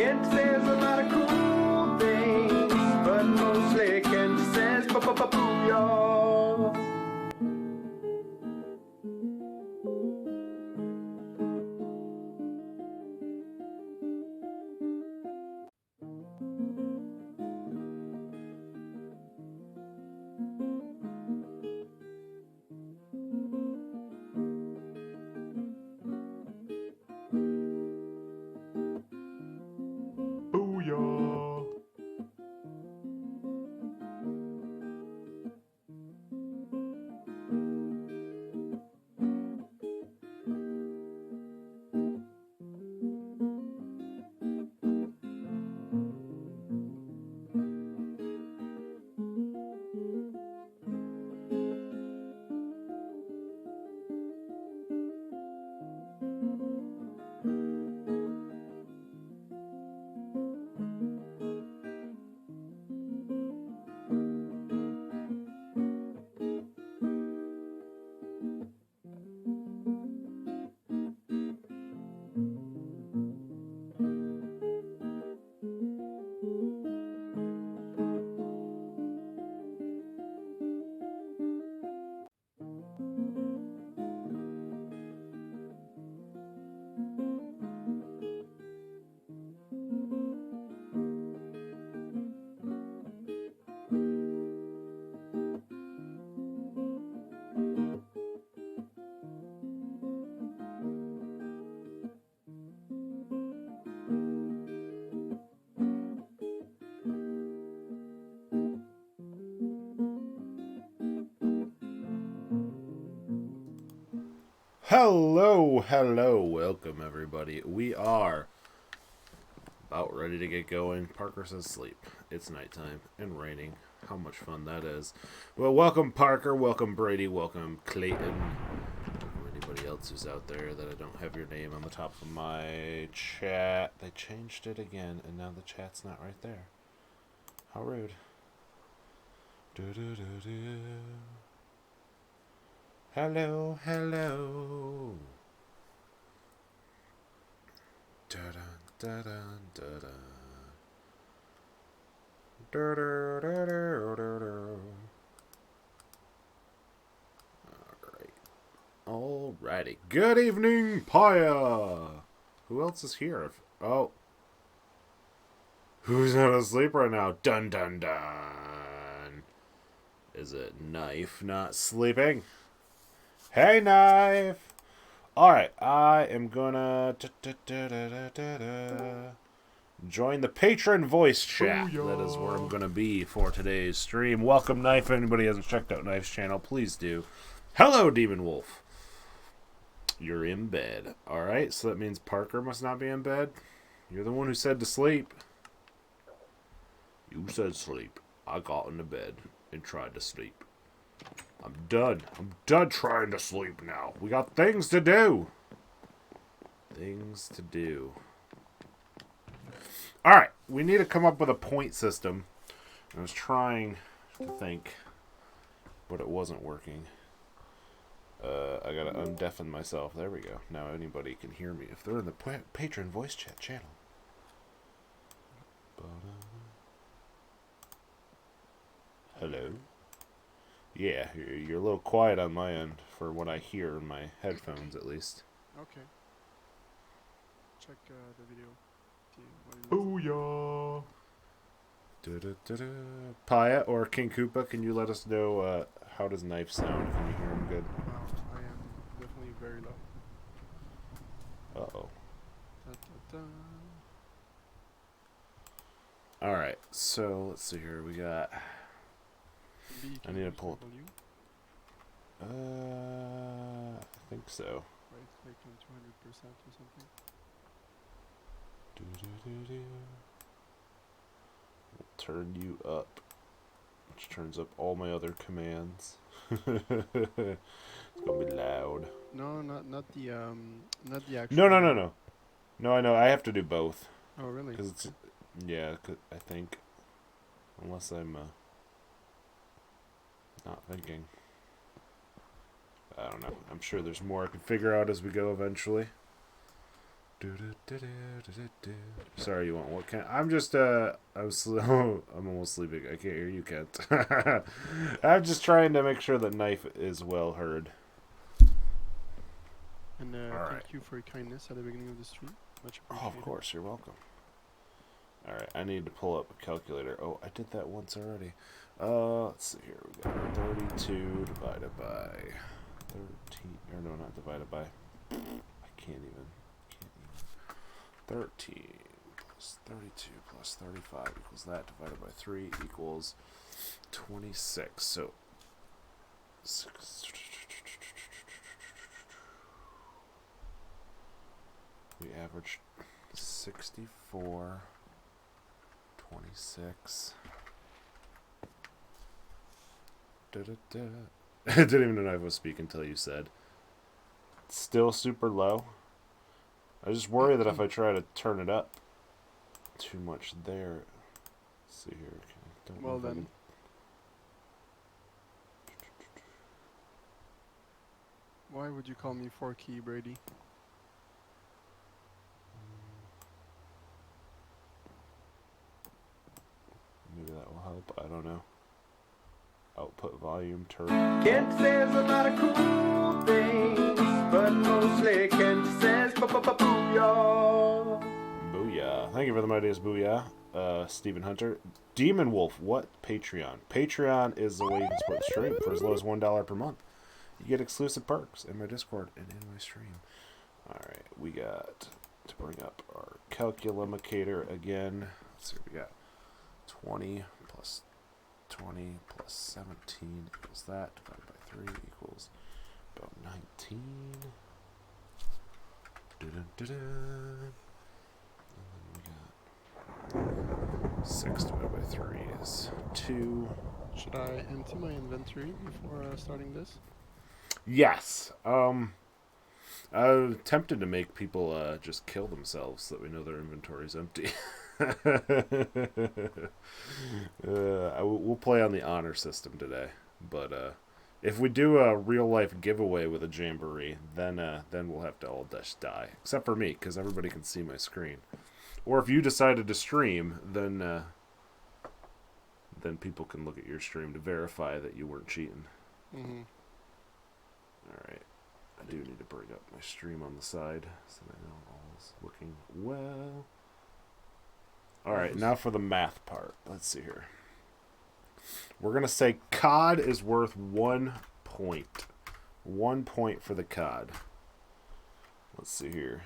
Kent says a lot of cool things, but mostly Kent says booyah. Booyah. Hello, welcome everybody. We are about ready to get going. Parker says sleep. It's nighttime and raining. How much fun that is. Well, welcome Parker, welcome Brady, welcome Clayton, welcome anybody else who's out there that I don't have your name on the top of my chat. They changed it again and now the chat's not right there. How rude. Hello. Alrighty. Good evening, Paya. Who else is here? Oh. Who's not asleep right now? Dun dun dun. Is it Knife not sleeping? Hey, Knife! Alright, I am gonna join the patron voice chat. That is where I'm gonna be for today's stream. Welcome, Knife. If anybody hasn't checked out Knife's channel, please do. Hello, Demon Wolf. You're in bed. Alright, so that means Parker must not be in bed. You're the one who said to sleep. You said sleep. I got into bed and tried to sleep. I'm done. I'm done trying to sleep now. We got things to do. Things to do. Alright, we need to come up with a point system. I was trying to think, but it wasn't working. I gotta undeafen myself. There we go. Now anybody can hear me if they're in the patron voice chat channel. Hello? Yeah, you're a little quiet on my end for what I hear in my headphones, at least. Okay. Check the video. Booyah. Paya or King Koopa, can you let us know how does Knife sound? Can you hear him good? I am definitely very low. Uh-oh. Da, da, da. Alright, so let's see here. We got... I need to pull... I think so. Right, like 200% or something. We'll turn you up, which turns up all my other commands. It's gonna be loud. No, not the actual. No. No, I know. I have to do both. Oh, really? Because it's... Yeah, I think. Unless I'm not thinking. I don't know. I'm sure there's more I can figure out as we go eventually. Sorry, you want what? I'm just I'm almost sleeping. I can't hear you, Kent. I'm just trying to make sure the knife is well heard. And All right. thank you for your kindness at the beginning of the stream. Much Oh, appreciated. of course, you're welcome. All right, I need to pull up a calculator. Oh, I did that once already. Let's see here. We got 32 divided by 13. Or no, not divided by. I can't even. 13 plus 32 plus 35 equals that, divided by 3 equals 26. So, we averaged 64, 26. I didn't even know I was speaking until you said. Still super low. I just worry that if I try to turn it up too much there. Let's see here. Okay, Well then. Why would you call me Forky, Brady? Maybe that will help. I don't know. Output volume turn. Kent says a lot of cool things, but mostly Kent says booyah. Booyah. Thank you for the ideas, Booyah. Stephen Hunter. Demon Wolf, what? Patreon. Patreon is the way you can support the stream for as low as $1 per month. You get exclusive perks in my Discord and in my stream. Alright, we got to bring up our calculumicator again. Let's see what we got. 20 plus 20 plus 17 equals that, divided by 3 equals about 19. Dun-dun-dun-dun. And then we got 6 divided by 3 is 2. Should I empty my inventory before starting this? Yes. I'm tempted to make people just kill themselves so that we know their inventory's empty. We'll play on the honor system today, but if we do a real life giveaway with a jamboree, then we'll have to all just die, except for me, because everybody can see my screen. Or if you decided to stream, then people can look at your stream to verify that you weren't cheating. Mm-hmm. All right, I do need to bring up my stream on the side so I know all is looking well. Alright, now for the math part. Let's see here. We're going to say COD is worth 1 point. 1 point for the COD. Let's see here.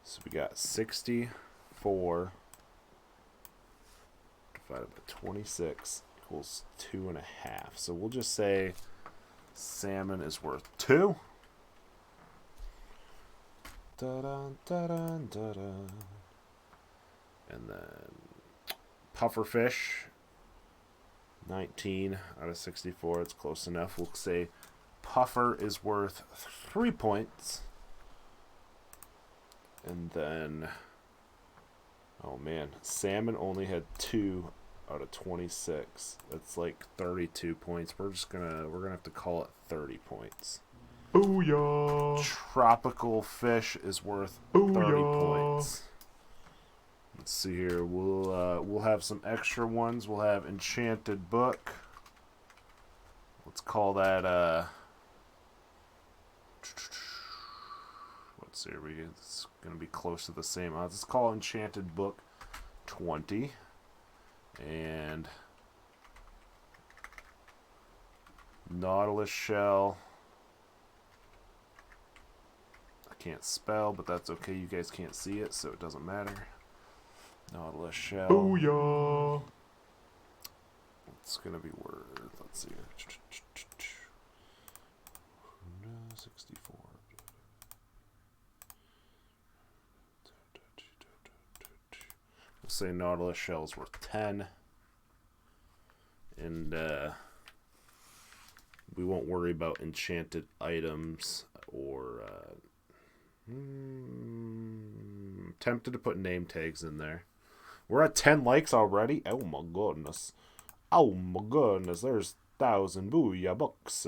So we got 64 divided by 26 equals 2.5. So we'll just say salmon is worth 2. Da-dun, da-dun, da-dun. And then pufferfish, 19 out of 64. It's close enough. We'll say puffer is worth 3 points. And then, oh man, salmon only had 2 out of 26. That's like 32 points. We're gonna have to call it 30 points. Booyah. Tropical fish is worth 30 points. Let's see here. We'll have some extra ones. We'll have enchanted book. Let's call that let's see. It's gonna be close to the same odds. Let's call enchanted book 20. And nautilus shell. I can't spell, but that's okay. You guys can't see it, so it doesn't matter. Nautilus shell. Booyah. It's gonna be worth. Let's see. 64. We'll say nautilus shell is worth 10, and we won't worry about enchanted items or. Tempted to put name tags in there. We're at 10 likes already. Oh my goodness. Oh my goodness. There's 1,000 booyah bucks.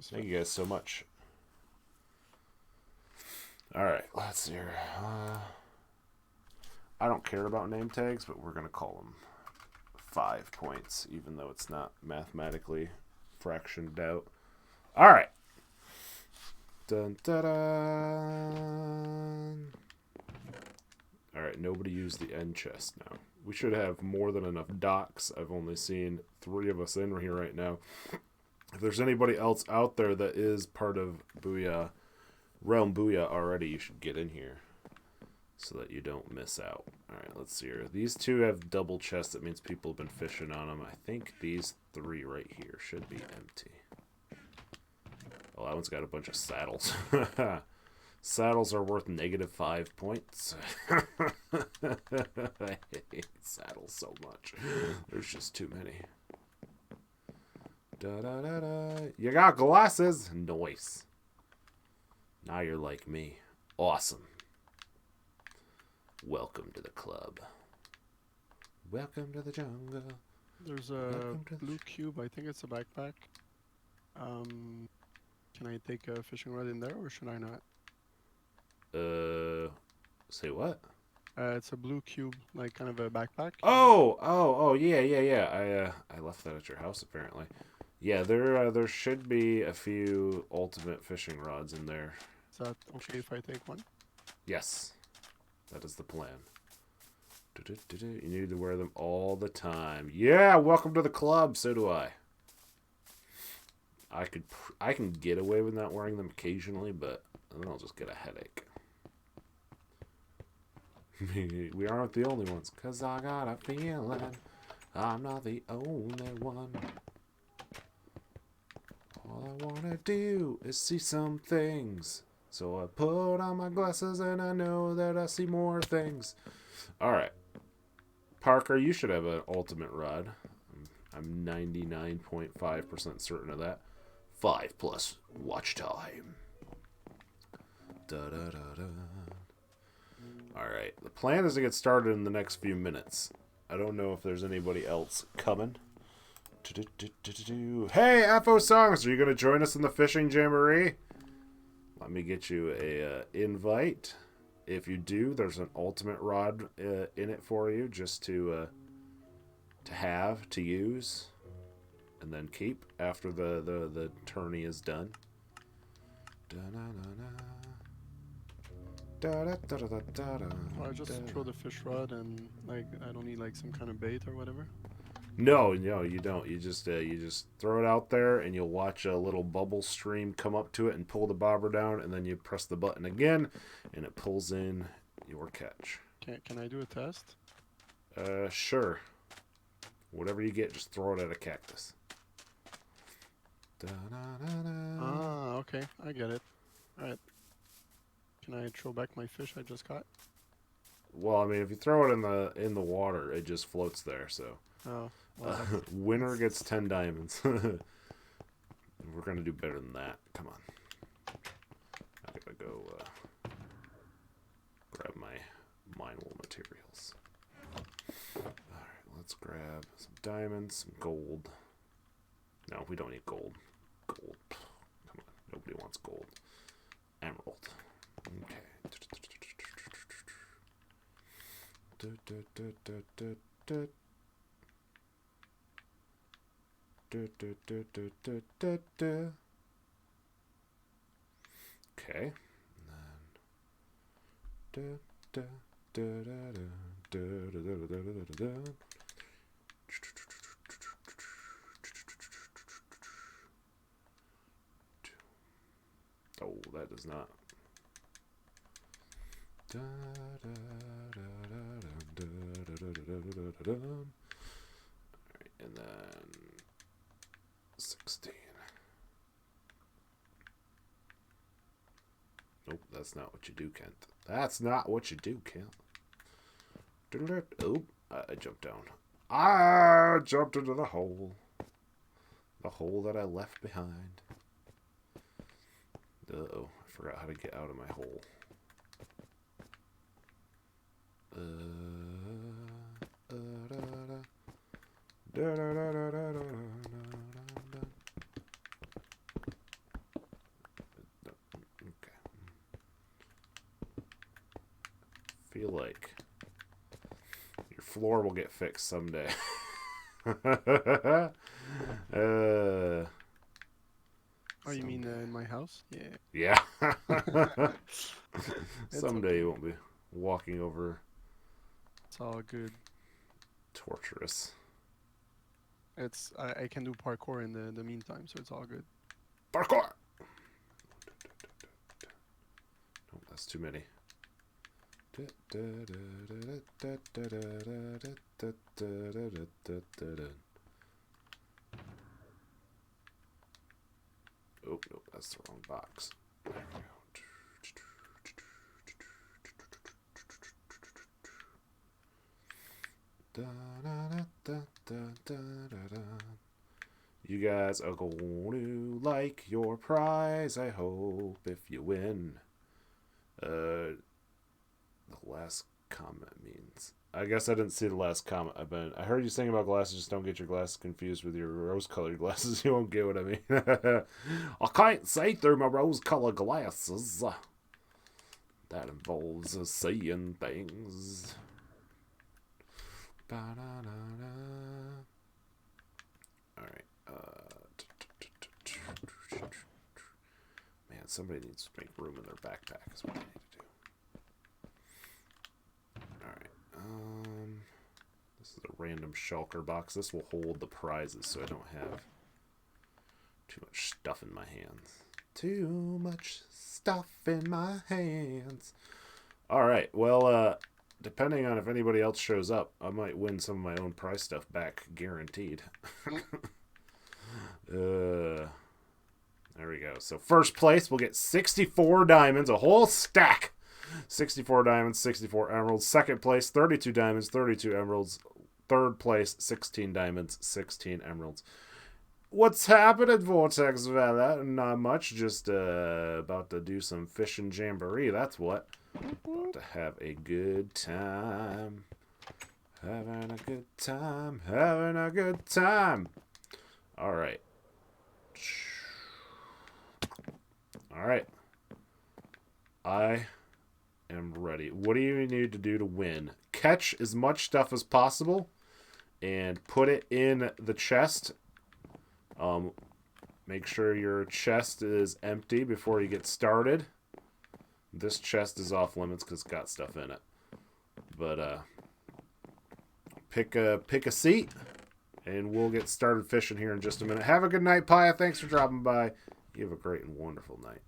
Thank you guys so much. Alright, let's see here. I don't care about name tags, but we're going to call them 5 points, even though it's not mathematically fractioned out. Alright. Dun, dun, dun. Alright, nobody used the end chest now. We should have more than enough docks. I've only seen 3 of us in here right now. If there's anybody else out there that is part of Realm Booyaa already, you should get in here so that you don't miss out. Alright, let's see here. These 2 have double chests. That means people have been fishing on them. I think these 3 right here should be empty. Oh, that one's got a bunch of saddles. Saddles are worth -5 points. I hate saddles so much. There's just too many. Da, da, da, da. You got glasses? Nice. Now you're like me. Awesome. Welcome to the club. Welcome to the jungle. There's a blue cube. I think it's a backpack. Can I take a fishing rod in there, or should I not? Say what? It's a blue cube, like kind of a backpack. Oh, yeah. I left that at your house apparently. Yeah, there should be a few ultimate fishing rods in there. Is that okay if I take one? Yes, that is the plan. You need to wear them all the time. Yeah, welcome to the club. So do I. I can get away with not wearing them occasionally, but then I'll just get a headache. We aren't the only ones, 'cause I got a feeling I'm not the only one. All I wanna do is see some things. So I put on my glasses and I know that I see more things. Alright. Parker, you should have an ultimate rod. I'm 99.5% certain of that. 5+ watch time. Da da da da. Alright, the plan is to get started in the next few minutes. I don't know if there's anybody else coming. Hey, FO Songs, are you going to join us in the Fishing Jamboree? Let me get you a invite. If you do, there's an ultimate rod in it for you, just to have, to use, and then keep after the tourney is done. Or I just throw the fish rod and like I don't need like some kind of bait or whatever. No, you don't. You just throw it out there, and you'll watch a little bubble stream come up to it and pull the bobber down, and then you press the button again, and it pulls in your catch. Can I do a test? Sure. Whatever you get, just throw it at a cactus. Ah, okay, I get it. All right. Can I throw back my fish I just caught? Well, I mean, if you throw it in the water, it just floats there. So, oh, well, winner gets 10 diamonds. We're gonna do better than that. Come on. I gotta go grab my mine wool materials. All right, let's grab some diamonds, some gold. No, we don't need gold. Gold. Come on, nobody wants gold. Emerald. Okay. Okay. Oh, that does not. Alright, and then 16. Nope, that's not what you do, Kent. That's not what you do, Kent. Oh, I jumped down. I jumped into the hole. The hole that I left behind. Uh-oh, I forgot how to get out of my hole. feel like your floor will get fixed someday. Oh, you mean in my house? Yeah. Yeah. It's Someday okay. you won't be walking over It's all good. torturous. I can do parkour in the meantime, so it's all good. Parkour! Oh, that's too many. Oh, no, that's the wrong box. There we go. You guys are going to like your prize, I hope, if you win. The last comment means... I guess I didn't see the last comment. I heard you saying about glasses. Just don't get your glasses confused with your rose-colored glasses. You won't get what I mean. I can't see through my rose-colored glasses. That involves seeing things. Alright. Man, somebody needs to make room in their backpack is what I need to do. Alright. This is a random shulker box. This will hold the prizes so I don't have too much stuff in my hands. Too much stuff in my hands. Alright, well, depending on if anybody else shows up, I might win some of my own prize stuff back, guaranteed. There we go. So first place, we'll get 64 diamonds, a whole stack. 64 diamonds, 64 emeralds. Second place, 32 diamonds, 32 emeralds. Third place, 16 diamonds, 16 emeralds. What's happening, Vortex Vela? Not much, just about to do some Fishing Jamboree, that's what. About to have a good time. Having a good time, having a good time. Alright. Alright. I am ready. What do you need to do to win? Catch as much stuff as possible and put it in the chest. Make sure your chest is empty before you get started. This chest is off limits because it's got stuff in it. But pick a seat and we'll get started fishing here in just a minute. Have a good night, Paya. Thanks for dropping by. You have a great and wonderful night.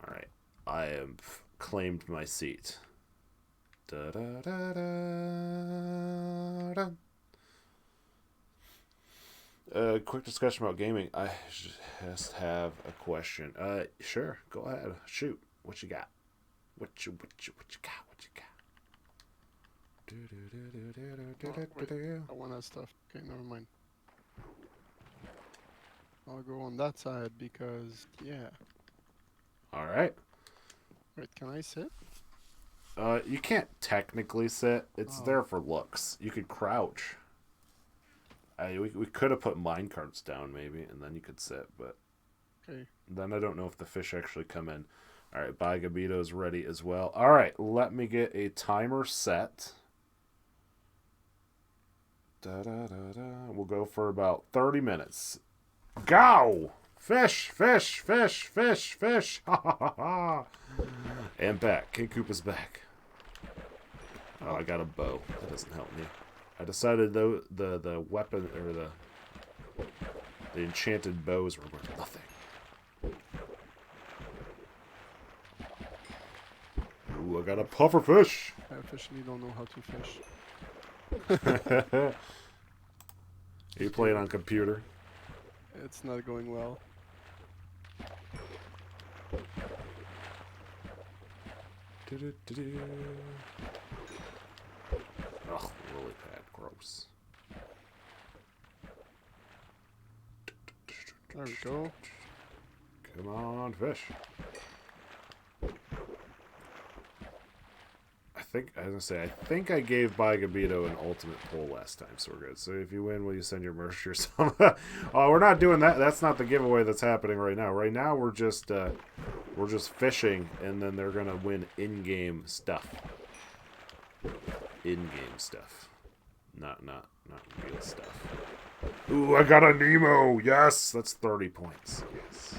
Alright. I have claimed my seat. Da, da, da, da, da. Quick discussion about gaming. I just have a question. Sure. Go ahead. Shoot. What you got? What you got? What you got? I want that stuff. Okay, never mind. I'll go on that side because, yeah. All right. Wait, can I sit? You can't technically sit. It's there for looks. You could crouch. We could have put mine carts down maybe, and then you could sit, but okay. Then I don't know if the fish actually come in. All right, Bagabito's ready as well. All right, let me get a timer set. We'll go for about 30 minutes. Go! Fish, fish, fish, fish, fish. Ha ha ha ha. And back. King Koopa's back. Oh, I got a bow. That doesn't help me. I decided though the weapon or the enchanted bows were worth nothing. Ooh, I got a puffer fish. I officially don't know how to fish. Are you playing on computer? It's not going well. Oh, lily pad, gross. There we go. Come on, fish. I think I gave Bagabito an ultimate pull last time, so we're good. So if you win, will you send your merch or something? Oh, we're not doing that. That's not the giveaway that's happening right now. Right now we're just fishing, and then they're gonna win in-game stuff. in-game stuff, not real stuff. Ooh, I got a Nemo. Yes, that's 30 points. Yes.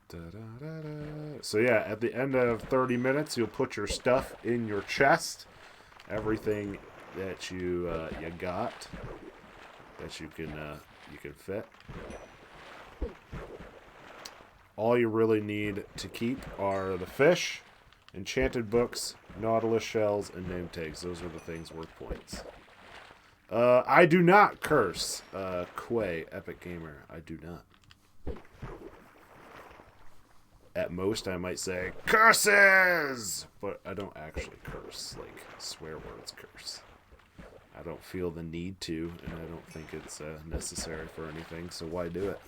Da-da-da-da. So yeah, at the end of 30 minutes, you'll put your stuff in your chest. Everything that you got that you can fit. All you really need to keep are the fish, enchanted books, nautilus shells, and name tags. Those are the things worth points. I do not curse. Quay, Epic Gamer. I do not. At most, I might say, curses! But I don't actually curse, like swear words curse. I don't feel the need to, and I don't think it's necessary for anything, so why do it?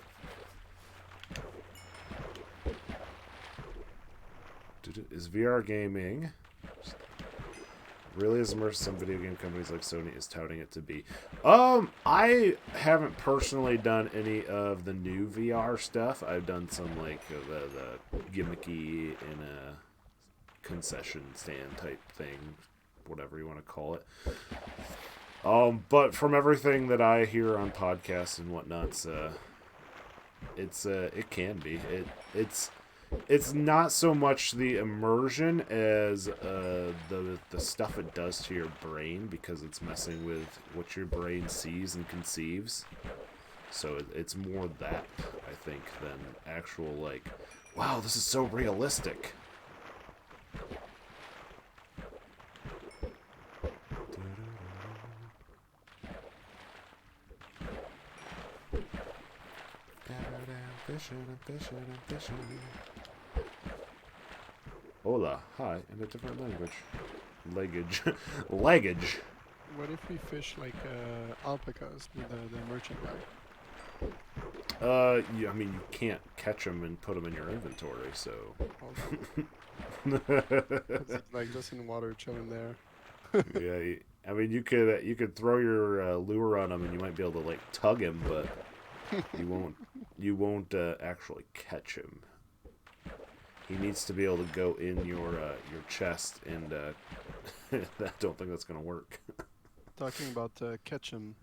Is VR gaming really as immersive as some video game companies like Sony is touting it to be? I haven't personally done any of the new VR stuff. I've done some like the gimmicky in a concession stand type thing, whatever you want to call it. But from everything that I hear on podcasts and whatnot, it can be. It's not so much the immersion as the stuff it does to your brain, because it's messing with what your brain sees and conceives. So it's more that, I think, than actual like, wow, this is so realistic. I'm fishing. Hola, hi, in a different language. Leggage. What if we fish like alpacas with the merchant guy? Yeah, I mean, you can't catch them and put them in your inventory, so. It's like just in water, chilling there. Yeah, I mean, you could throw your lure on him, and you might be able to like tug him, but you won't actually catch him. He needs to be able to go in your chest, and I don't think that's gonna work. Talking about Ketchum,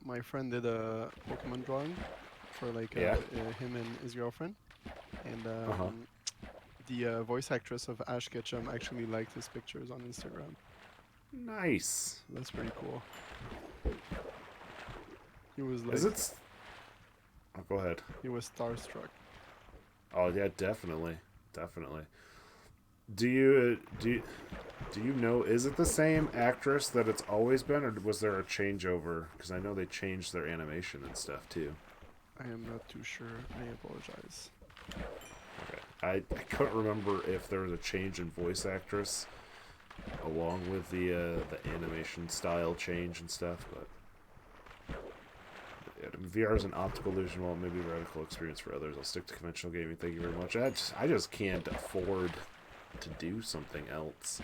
my friend did a Pokemon drawing for like him and his girlfriend, and the voice actress of Ash Ketchum actually liked his pictures on Instagram. Nice. That's pretty cool. He was like, Is it? Oh, go ahead. He was starstruck. Oh yeah, definitely. Do you know, is it the same actress that it's always been, or was there a changeover? Because I know they changed their animation and stuff too. I am not too sure. I apologize. Okay. I couldn't remember if there was a change in voice actress along with the animation style change and stuff, but VR is an optical illusion, while it may be a radical experience for others. I'll stick to conventional gaming. Thank you very much. I just can't afford to do something else.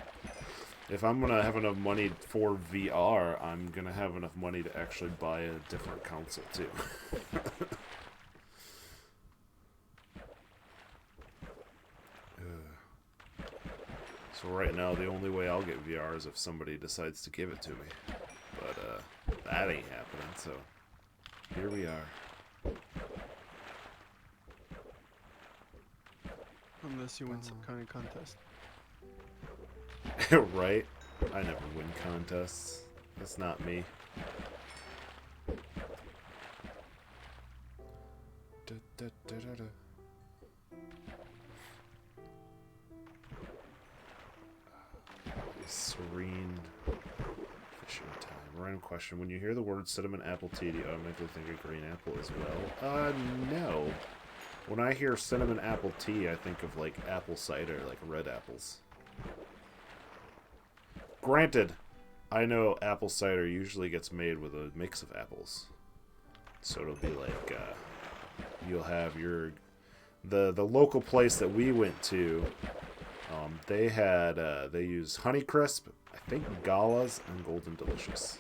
If I'm gonna have enough money for VR, I'm gonna have enough money to actually buy a different console too. So right now, the only way I'll get VR is if somebody decides to give it to me. But that ain't happening, so here we are. Unless you win some kind of contest. Right? I never win contests. That's not me. Serene fishing time. Random question. When you hear the word cinnamon apple tea, do you automatically think of green apple as well? No. When I hear cinnamon apple tea, I think of like apple cider, like red apples. Granted, I know apple cider usually gets made with a mix of apples. So it'll be like, you'll have the local place that we went to, they use Honeycrisp, I think Galas, and Golden Delicious.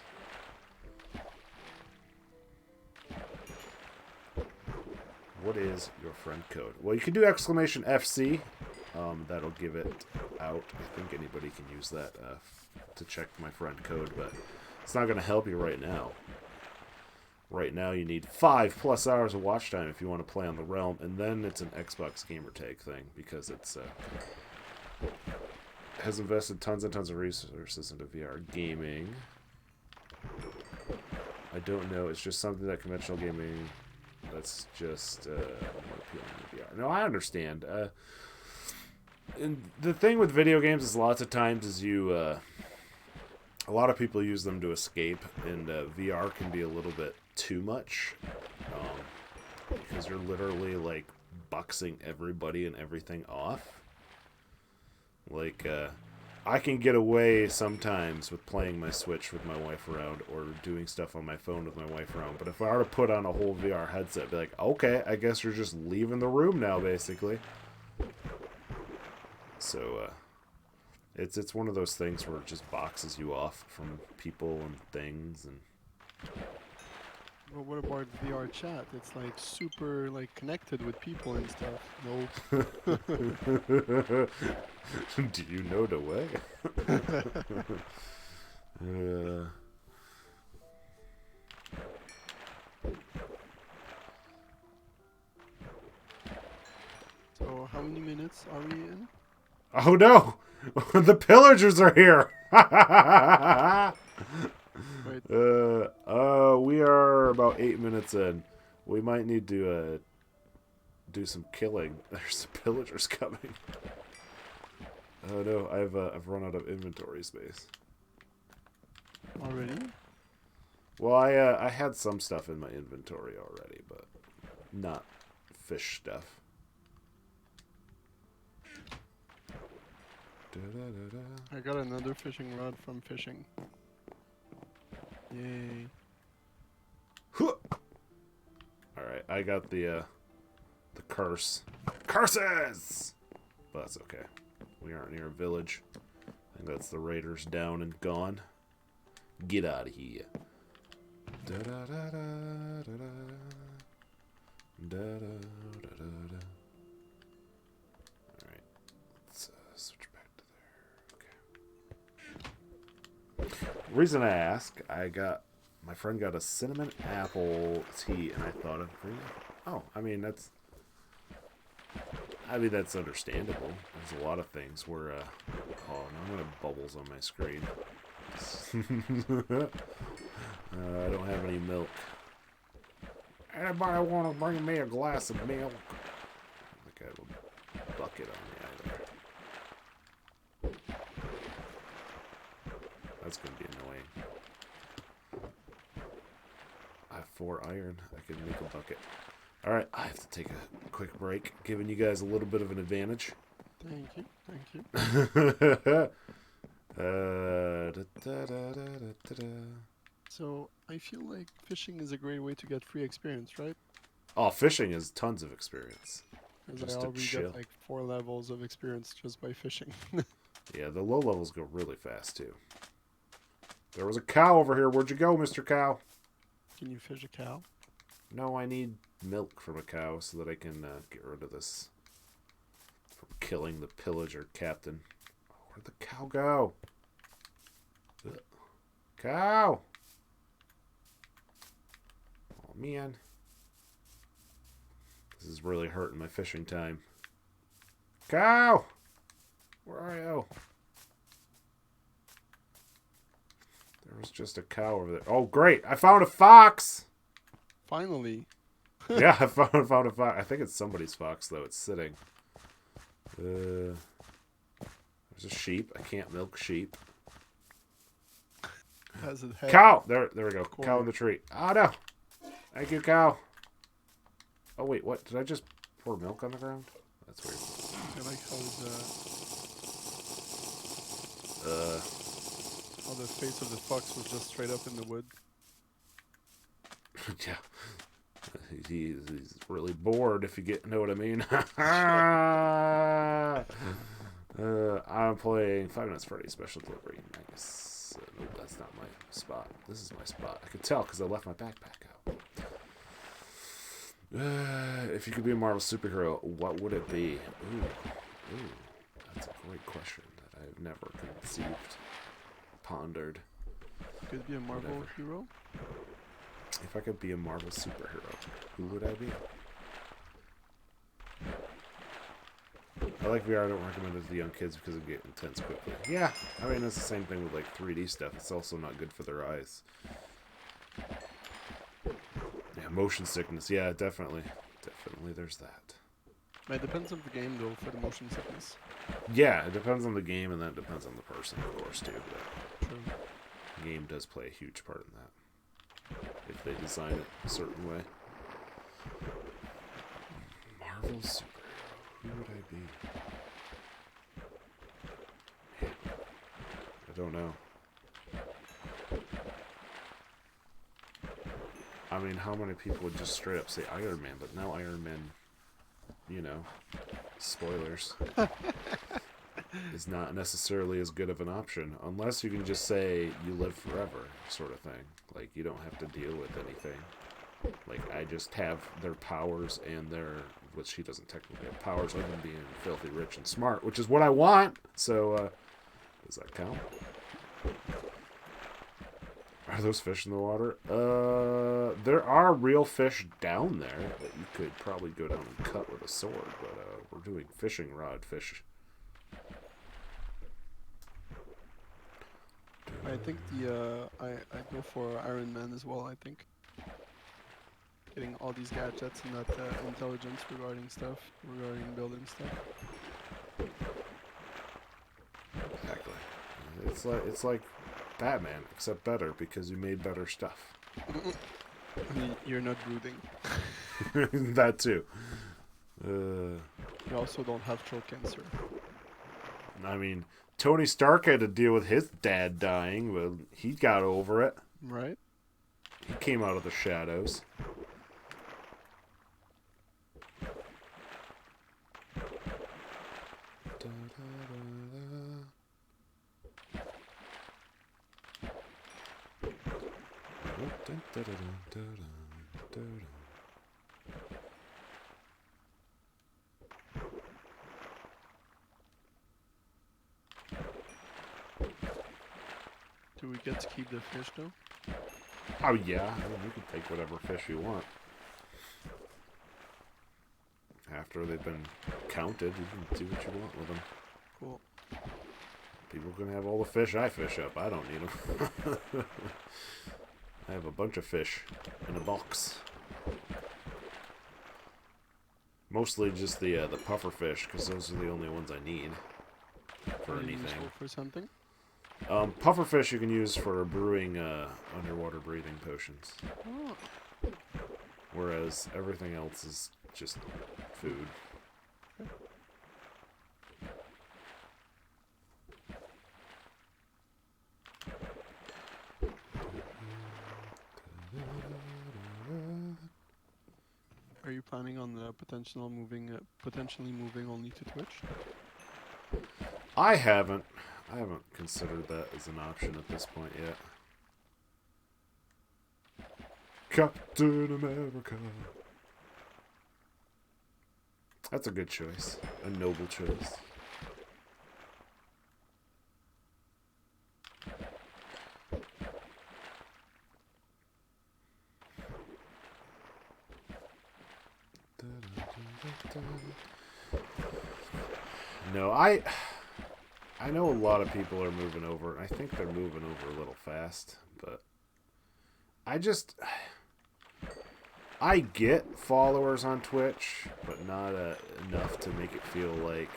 What is your friend code? Well, you can do exclamation FC That'll give it out. I think anybody can use that to check my friend code, but it's not going to help you right now. Right now, you need 5+ hours of watch time if you want to play on the Realm, and then it's an Xbox gamer tag thing because it's has invested tons and tons of resources into VR gaming. I don't know. It's just something that conventional gaming. That's just more appealing to VR. No, I understand. And the thing with video games is lots of times is a lot of people use them to escape, and VR can be a little bit too much because you're literally like boxing everybody and everything off. Like I can get away sometimes with playing my Switch with my wife around or doing stuff on my phone with my wife around, but if I were to put on a whole VR headset, I'd be like, okay, I guess you're just leaving the room now, basically. So it's one of those things where it just boxes you off from people and things. And Well, what about VR chat? It's like super like connected with people and stuff. No. Do you know the way? So how many minutes are we in? Oh no! The pillagers are here! Wait. We are about 8 minutes in. We might need to do some killing. There's some pillagers coming. Oh no, I've run out of inventory space. Already? Well, I had some stuff in my inventory already, but not fish stuff. I got another fishing rod from fishing. Yay. Alright, I got the curse. Curses! But that's okay. We aren't near a village. I think that's the raiders down and gone. Get out of here. Alright. Let's switch back to there. Okay. Reason I ask, my friend got a cinnamon apple tea, and I thought of that's understandable. There's a lot of things where now I'm gonna have bubbles on my screen. I don't have any milk. Anybody want to bring me a glass of milk? I think I have a bucket on me either. That's gonna be annoying. I have 4 iron. I can make a bucket. Alright, I have to take a quick break, giving you guys a little bit of an advantage. Thank you. Thank you. So I feel like fishing is a great way to get free experience, right? Oh, fishing is tons of experience. Because I Just to already chill. get like 4 levels of experience just by fishing. Yeah, the low levels go really fast too. There was a cow over here. Where'd you go, Mr. Cow? Can you fish a cow? No, I need milk from a cow so that I can get rid of this from killing the pillager captain. Oh, where'd the cow go? Cow! Oh, man. This is really hurting my fishing time. Cow! Where are you? There was just a cow over there. Oh, great! I found a fox! Finally. Yeah, I found a fox. I think it's somebody's fox, though. It's sitting. There's a sheep. I can't milk sheep. Has it head? Cow! There we go. Corner. Cow in the tree. Oh, no! Thank you, cow. Oh, wait, what? Did I just pour milk on the ground? That's weird. I like how the face of the fox was just straight up in the wood. Yeah. He's really bored, if you know what I mean. I'm playing 5 Nights at Freddy's Special Delivery. Nice. No, that's not my spot. This is my spot. I could tell because I left my backpack out. If you could be a Marvel superhero, what would it be? Ooh, Ooh, that's a great question that I've never conceived, pondered. Could be a Marvel Whatever. hero. If I could be a Marvel superhero, who would I be? I like VR. I don't recommend it to young kids because it get intense quickly. Yeah, I mean, it's the same thing with like 3D stuff. It's also not good for their eyes. Yeah, motion sickness. Yeah, definitely. Definitely there's that. It depends on the game though for the motion sickness. Yeah, it depends on the game, and that depends on the person, of course, too. But True. the game does play a huge part in that. If they design it a certain way. Marvel superhero. Who would I be? Man, I don't know. I mean, how many people would just straight up say Iron Man, but now Iron Man, you know, spoilers, is not necessarily as good of an option. Unless you can just say you live forever, sort of thing. Like, you don't have to deal with anything. Like, I just have their powers and their, which he doesn't technically have powers other than being filthy rich and smart, which is what I want. So, does that count? Are those fish in the water? There are real fish down there that you could probably go down and cut with a sword, but we're doing fishing rod fish. I think I'd go for Iron Man as well. I think getting all these gadgets and that intelligence regarding building stuff. Exactly. It's like Batman, except better because you made better stuff. You're not brooding. That too. You also don't have throat cancer. I mean, Tony Stark had to deal with his dad dying, but he got over it. Right? He came out of the shadows. Do we get to keep the fish though? Oh yeah, I mean, you can take whatever fish you want. After they've been counted, you can do what you want with them. Cool. People can have all the fish I fish up. I don't need them. I have a bunch of fish in a box. Mostly just the puffer fish, because those are the only ones I need for Are they anything. useful for something? Puffer fish you can use for brewing underwater breathing potions. Oh. Whereas everything else is just food. Are you planning on potentially moving only to Twitch? I haven't considered that as an option at this point yet. Captain America. That's a good choice. A noble choice. No, I know a lot of people are moving over. I think they're moving over a little fast, but I get followers on Twitch, but not enough to make it feel like,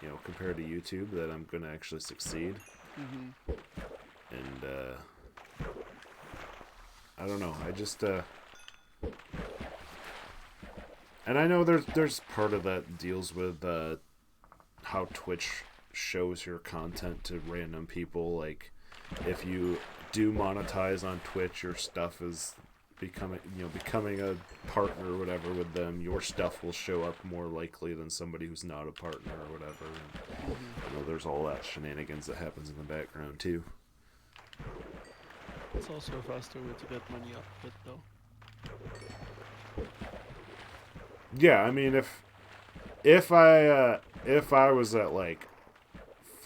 you know, compared to YouTube, that I'm going to actually succeed. Mm-hmm. And I don't know. I just and I know there's part of that deals with how Twitch shows your content to random people. Like, if you do monetize on Twitch, your stuff is becoming a partner or whatever with them. Your stuff will show up more likely than somebody who's not a partner or whatever. And, you know, there's all that shenanigans that happens in the background too. It's also a faster way to get money out of it, though. Yeah, I mean, if I if I was at like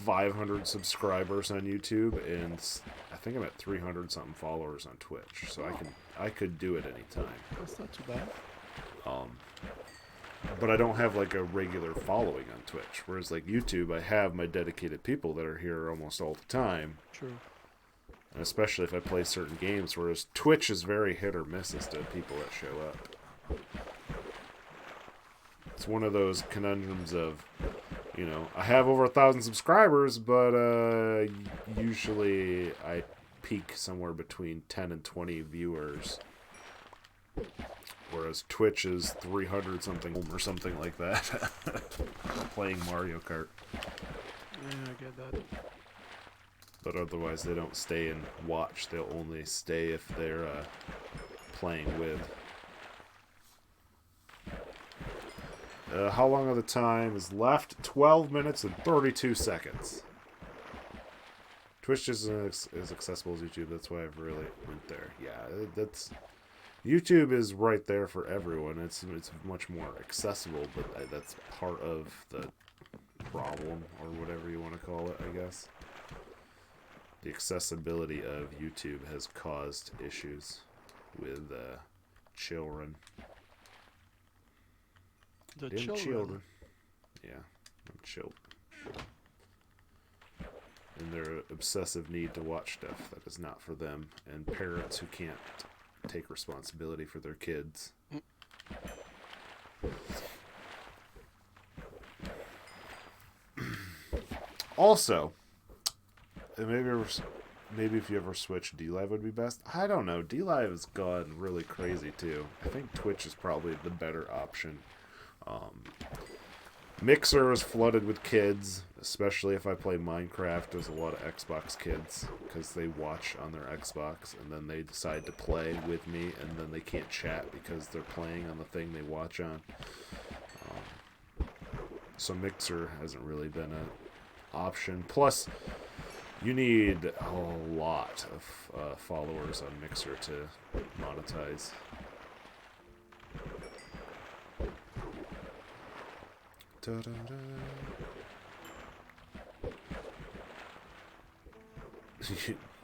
500 subscribers on YouTube, and I think I'm at 300 something followers on Twitch, so I could do it anytime. That's not too bad. But I don't have like a regular following on Twitch. Whereas like YouTube, I have my dedicated people that are here almost all the time. True. And especially if I play certain games. Whereas Twitch is very hit or miss as to people that show up. It's one of those conundrums of, you know, I have over 1,000 subscribers, but usually I peak somewhere between 10 and 20 viewers. Whereas Twitch is 300 something or something like that. Playing Mario Kart. Yeah, I get that. But otherwise they don't stay and watch. They'll only stay if they're playing with. How long of the time is left? 12 minutes and 32 seconds. Twitch isn't as accessible as YouTube. That's why I've really went there. Yeah, that's... YouTube is right there for everyone. It's much more accessible, but that's part of the problem, or whatever you want to call it, I guess. The accessibility of YouTube has caused issues with children. The children. Yeah, children. And their obsessive need to watch stuff that is not for them, and parents who can't take responsibility for their kids. Also, maybe if you ever switch, DLive would be best. I don't know. DLive has gone really crazy too. I think Twitch is probably the better option. Mixer is flooded with kids, especially if I play Minecraft. There's a lot of Xbox kids because they watch on their Xbox and then they decide to play with me, and then they can't chat because they're playing on the thing they watch on. So Mixer hasn't really been an option. Plus, you need a lot of followers on Mixer to monetize. Da-da-da.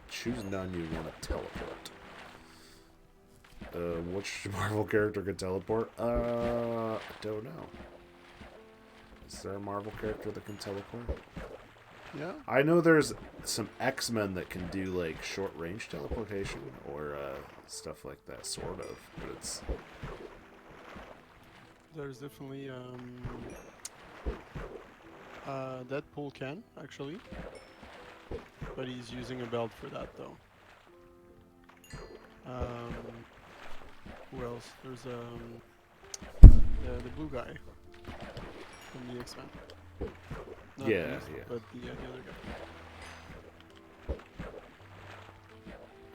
Choose none you want to teleport. Which Marvel character could teleport? I don't know. Is there a Marvel character that can teleport? Yeah. I know there's some X-Men that can do like short range teleportation or stuff like that, sort of. But it's There's definitely Deadpool can actually, but he's using a belt for that though. Who else? There's the blue guy from the X-Men. Not yeah, Beast, yeah. But the other guy.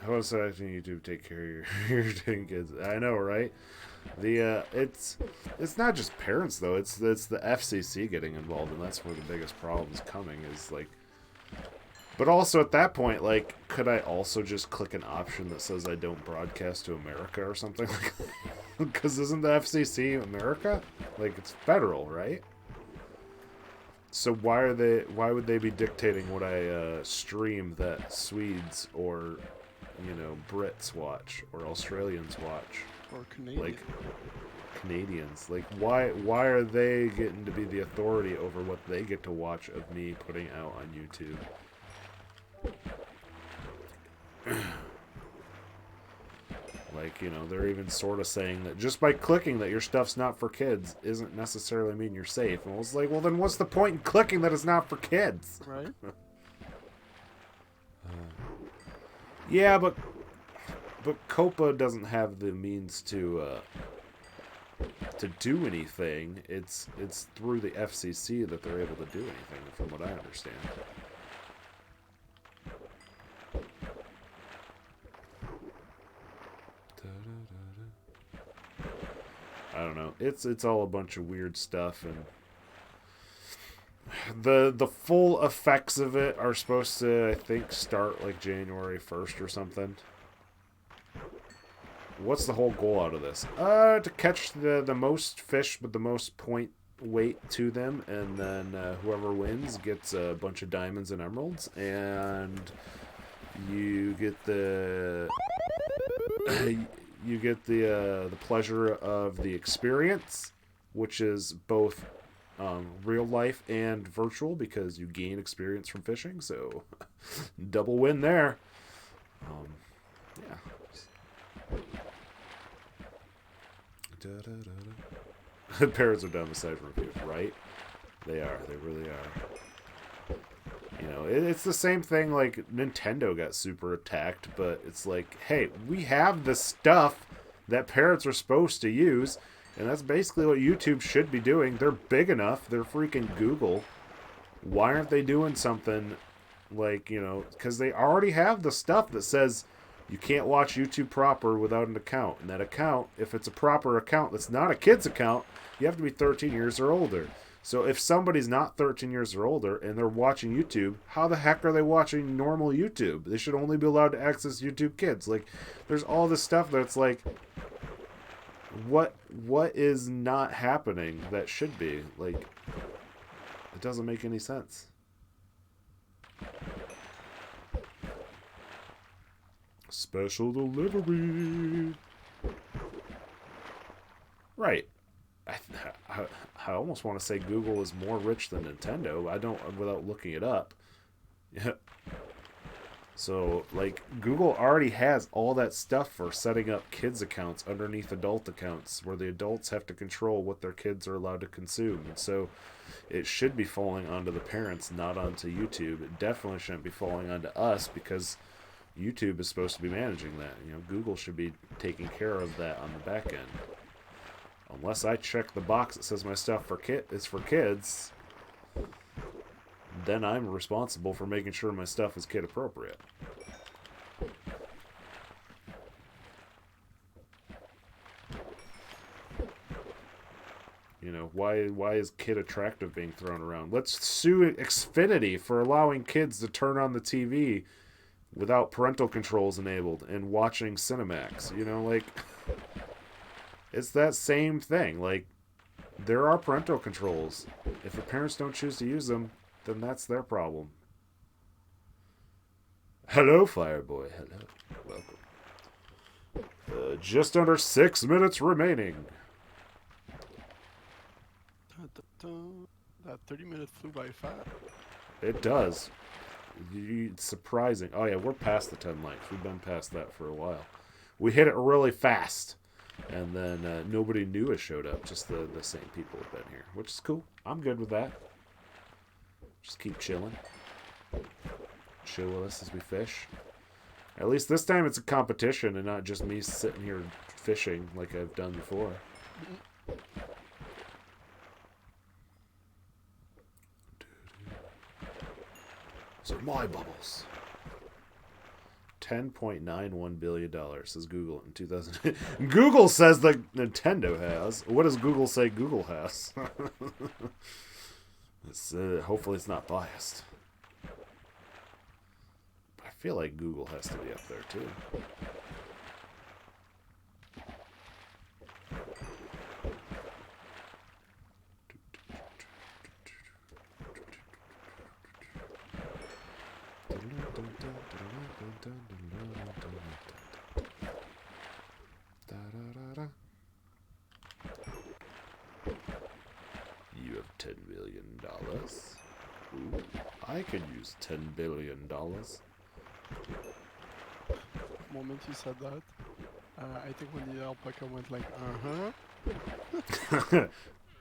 How is that acting YouTube take care of your 10 kids? I know, right? The it's not just parents though. It's the FCC getting involved, and that's where the biggest problem is coming. Is like, but also at that point, like, could I also just click an option that says I don't broadcast to America or something? Because isn't the FCC America? Like, it's federal, right? So why would they be dictating what I stream that Swedes or, you know, Brits watch or Australians watch? Or Canadian. Like Canadians. Like why are they getting to be the authority over what they get to watch of me putting out on YouTube? Like, you know, they're even sort of saying that just by clicking that your stuff's not for kids isn't necessarily mean you're safe. And I was like, well, then what's the point in clicking that it's not for kids? Right? Yeah, but Copa doesn't have the means to do anything. It's through the FCC that they're able to do anything, from what I understand. I don't know. It's all a bunch of weird stuff, and the full effects of it are supposed to, I think, start like January 1st or something. What's the whole goal out of this? To catch the most fish with the most point weight to them, and then whoever wins gets a bunch of diamonds and emeralds, and you get the the pleasure of the experience, which is both real life and virtual, because you gain experience from fishing. So double win there. Yeah. The parrots are dumb aside from you, right? They are. They really are. You know, it's the same thing. Like Nintendo got super attacked, but it's like, hey, we have the stuff that parrots are supposed to use, and that's basically what YouTube should be doing. They're big enough. They're freaking Google. Why aren't they doing something like, you know, because they already have the stuff that says you can't watch YouTube proper without an account. And that account, if it's a proper account that's not a kid's account, you have to be 13 years or older. So if somebody's not 13 years or older and they're watching YouTube, how the heck are they watching normal YouTube? They should only be allowed to access YouTube Kids. Like, there's all this stuff that's like, what is not happening that should be? Like, it doesn't make any sense. Special delivery. Right. I almost want to say Google is more rich than Nintendo. I don't, without looking it up. Yeah. So, like, Google already has all that stuff for setting up kids' accounts underneath adult accounts, where the adults have to control what their kids are allowed to consume. And so it should be falling onto the parents, not onto YouTube. It definitely shouldn't be falling onto us, because YouTube is supposed to be managing that. You know, Google should be taking care of that on the back end. Unless I check the box that says my stuff is for kids, then I'm responsible for making sure my stuff is kid appropriate. You know, why is kid attractive being thrown around? Let's sue Xfinity for allowing kids to turn on the TV without parental controls enabled and watching Cinemax. You know, like, it's that same thing. Like, there are parental controls. If the parents don't choose to use them, then that's their problem. Hello, Fireboy. Hello. Welcome. Just under 6 minutes remaining. That 30 minutes flew by fast. It does. It's surprising. Oh, yeah, we're past the 10 likes. We've been past that for a while. We hit it really fast. And then nobody new has showed up. Just the same people have been here, which is cool. I'm good with that. Just keep chilling. Chill with us as we fish. At least this time it's a competition and not just me sitting here fishing like I've done before. So my bubbles. $10.91 billion says Google in 2000. Google says that Nintendo has. What does Google say Google has? Hopefully it's not biased. But I feel like Google has to be up there too. You have $10 billion. Ooh, I could use $10 billion. The moment you said that, I think when the alpaca went like, uh-huh.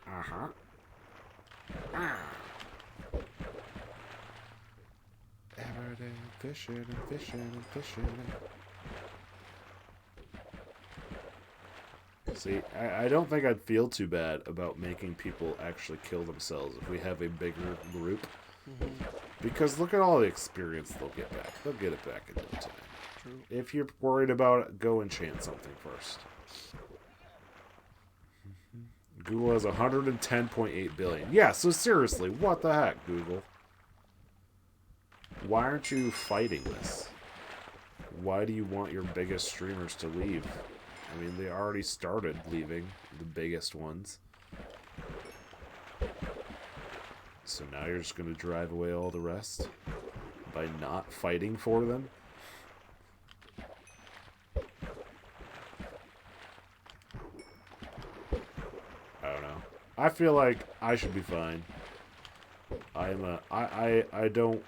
Uh-huh. Every day fishing and fishing and fishing. See, I don't think I'd feel too bad about making people actually kill themselves if we have a bigger group. Mm-hmm. Because look at all the experience they'll get back. They'll get it back in no time. True. If you're worried about it, go enchant something first. Google has 110.8 billion. Yeah, so seriously, what the heck, Google? Why aren't you fighting this? Why do you want your biggest streamers to leave? I mean, they already started leaving, the biggest ones. So now you're just going to drive away all the rest by not fighting for them? I don't know. I feel like I should be fine. I don't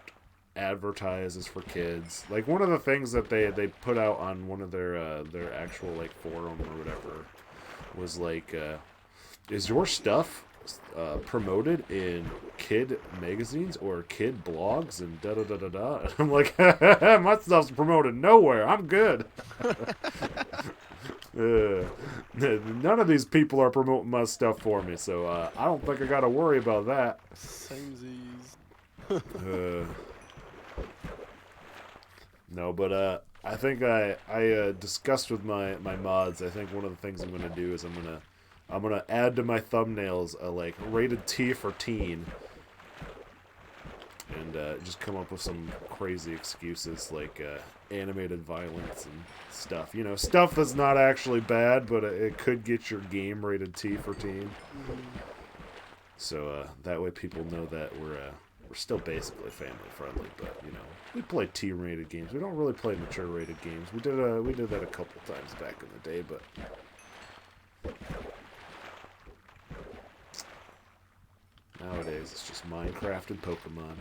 advertise as for kids. Like, one of the things that they put out on one of their actual, like, forum or whatever was like, is your stuff promoted in kid magazines or kid blogs and da da da da da? And I'm like, my stuff's promoted nowhere. I'm good. None of these people are promoting my stuff for me, so I don't think I got to worry about that. Samesies. No, but I think I discussed with my mods. I think one of the things I'm gonna do is I'm gonna add to my thumbnails like rated T for teen, and just come up with some crazy excuses like animated violence and stuff. You know, stuff that's not actually bad, but it could get your game rated T for teen. So that way people know that we're still basically family friendly, but you know, we play T-rated games. We don't really play mature-rated games. We did that a couple times back in the day, but nowadays it's just Minecraft and Pokemon.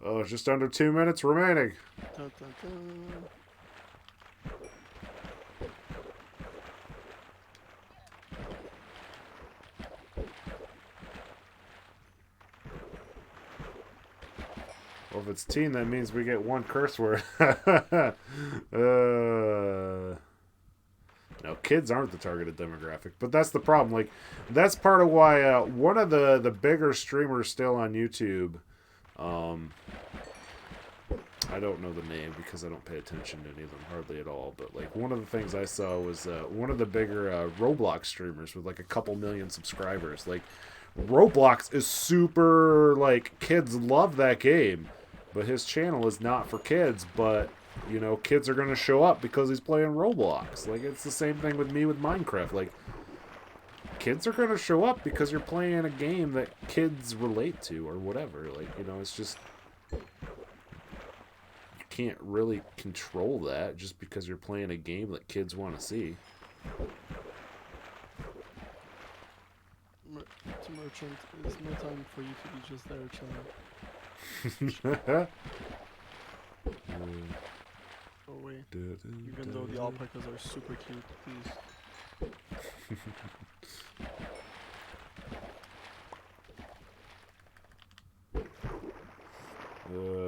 Oh, it's just under 2 minutes remaining. Dun, dun, dun. Well, if it's teen, that means we get one curse word. No, kids aren't the targeted demographic, but that's the problem. Like, that's part of why one of the bigger streamers still on YouTube, I don't know the name because I don't pay attention to any of them hardly at all, but like one of the things I saw was one of the bigger Roblox streamers with like a couple million subscribers. Like, Roblox is super, like, kids love that game, but his channel is not for kids, but you know, kids are going to show up because he's playing Roblox. Like, it's the same thing with me with Minecraft. Like, kids are going to show up because you're playing a game that kids relate to or whatever. Like, you know, it's just, you can't really control that just because you're playing a game that kids want to see. To merchant, there's no time for you to be just there chilling. Go away. Even though the alpacas are super cute, please.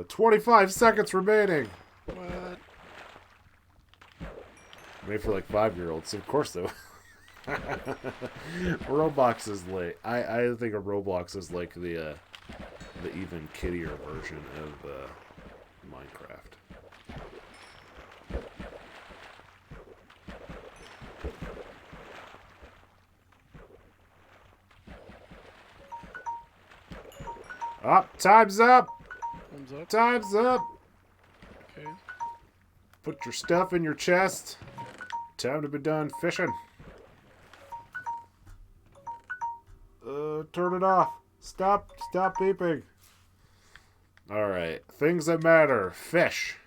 25 seconds remaining. What? Made for like 5-year-olds, of course though. Roblox is like, I think of Roblox as like the even kiddier version of Minecraft. Time's up! Thumbs up. Time's up! Okay. Put your stuff in your chest. Time to be done fishing. Turn it off. Stop beeping. Alright. Things that matter. Fish.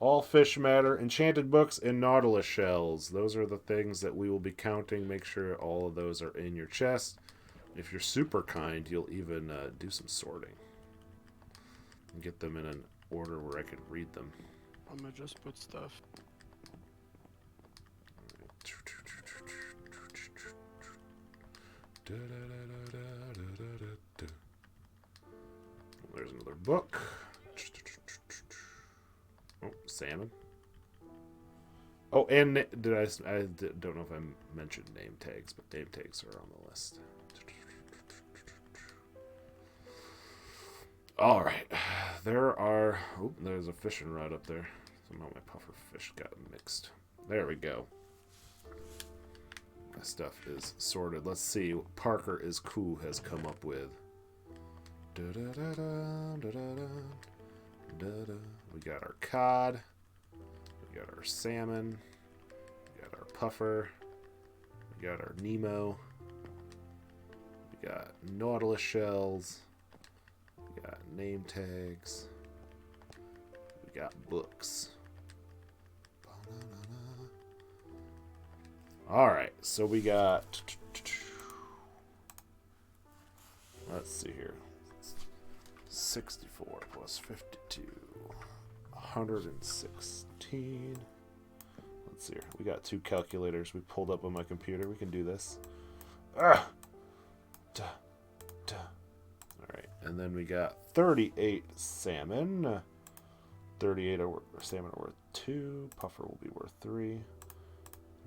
All fish matter. Enchanted books and nautilus shells. Those are the things that we will be counting. Make sure all of those are in your chest. If you're super kind, you'll even do some sorting. And get them in an order where I can read them. I'm gonna just put stuff. There's another book. Oh, salmon. Oh, and I don't know if I mentioned name tags, but name tags are on the list. All right, there's a fishing rod up there. Somehow my puffer fish got mixed. There we go. My stuff is sorted. Let's see what Parker is cool has come up with. We got our cod. We got our salmon. We got our puffer. We got our Nemo. We got nautilus shells. We got name tags. We got books. Alright, so we got... Let's see here. 64 plus 52. 116. Let's see here. We got 2 calculators we pulled up on my computer. We can do this. Ah! Duh. Duh. Alright, and then we got 38 salmon. 38 salmon are worth 2. Puffer will be worth 3.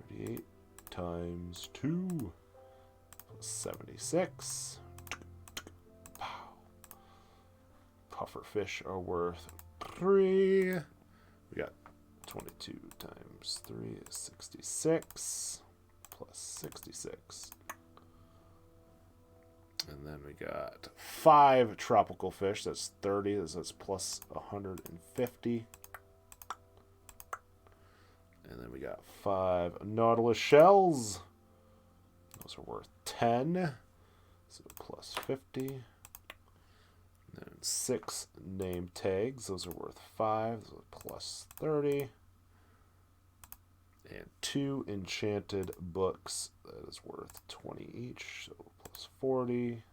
38 times 2 plus 76. Puffer fish are worth 3. We got 22 times 3 is 66 plus 66. And then we got 5 tropical fish. That's 30. That's plus 150. And then we got 5 nautilus shells. Those are worth 10. So plus 50. And then 6 name tags. Those are worth 5. Those are plus 30. And 2 enchanted books. That is worth 20 each. So plus 40.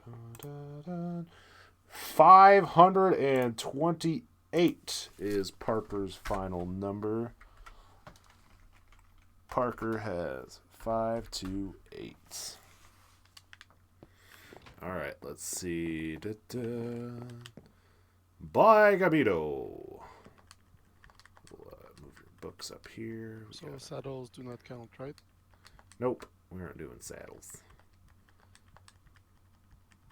Dun, dun, dun. 528 is Parker's final number. Parker has 528. Alright, let's see. Bye, Gabito. We'll move your books up here. So saddles do not count, right? Nope, we aren't doing saddles.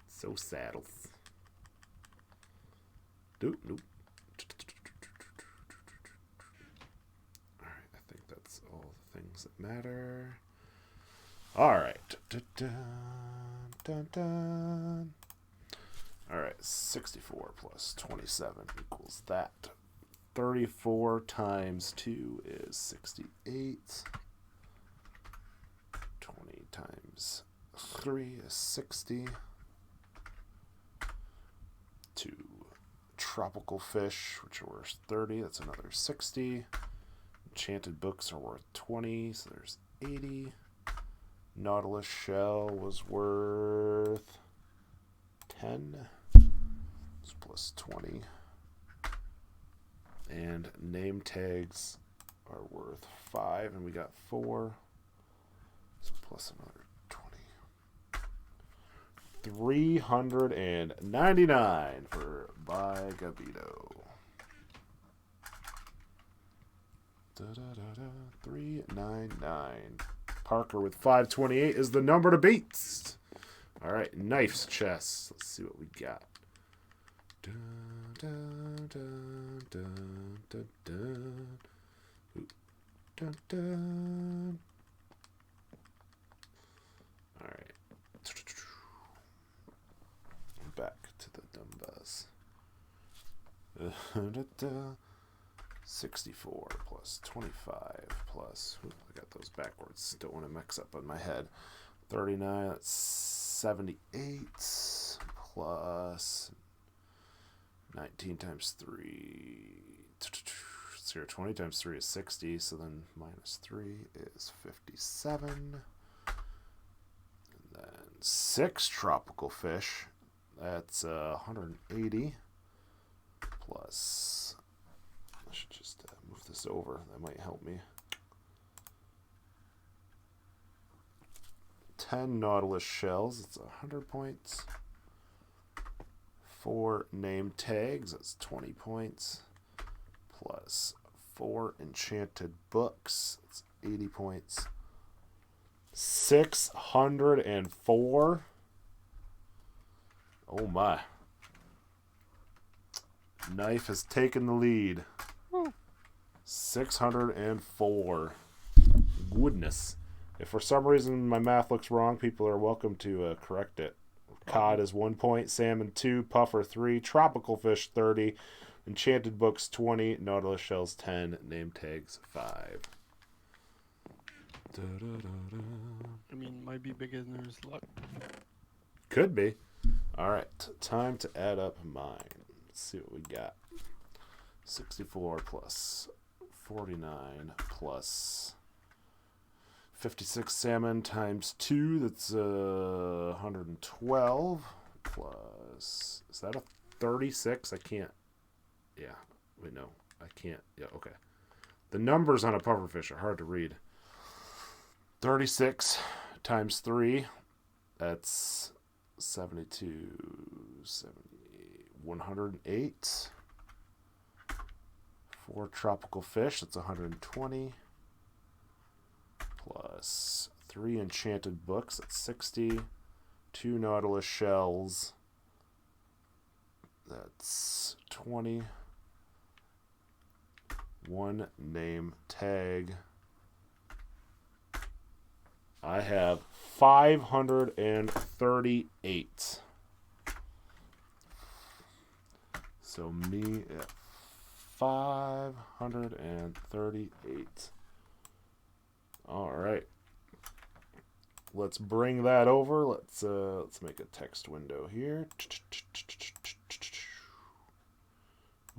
So saddles. Nope. Alright, I think that's all the things that matter. Alright. Alright, 64 plus 27 equals that. 34 times 2 is 68. 20 times 3 is 60. 2 tropical fish, which are worth 30. That's another 60. Enchanted books are worth 20, so there's 80. Nautilus shell was worth 10. It's plus 20. And name tags are worth 5, and we got 4. So plus another 20. 399 for By Gabito. 399. Parker with 528 is the number to beat. All right, knifes chest. Let's see what we got. All right. Back to the dumbbells. 64 plus 25 plus, I got those backwards, don't want to mix up on my head. 39, that's 78 plus 19 times 3, 20 times 3 is 60, so then minus 3 is 57. And then 6 tropical fish, that's 180 plus... I should just move this over. That might help me. 10 nautilus shells. It's 100 points. 4 name tags. That's 20 points. Plus 4 enchanted books. That's 80 points. 604. Oh my. Knife has taken the lead. 604. Goodness. If for some reason my math looks wrong, people are welcome to correct it. Cod is 1 point. Salmon 2. Puffer 3. Tropical fish 30. Enchanted books 20. Nautilus shells 10. Name tags 5. I mean, might be beginner's luck. Could be. All right, time to add up mine. Let's see what we got. 64 plus 49 plus 56 salmon times 2. That's 112 plus. Is that a 36? I can't. Yeah. Wait, no. I can't. Yeah, okay. The numbers on a pufferfish are hard to read. 36 times 3. That's 72, 70, 108. 4 tropical fish, that's 120. Plus 3 enchanted books, that's 60. 2 nautilus shells, that's 20. 1 name tag. I have 538. So me at 538. All right. Let's bring that over. Let's make a text window here.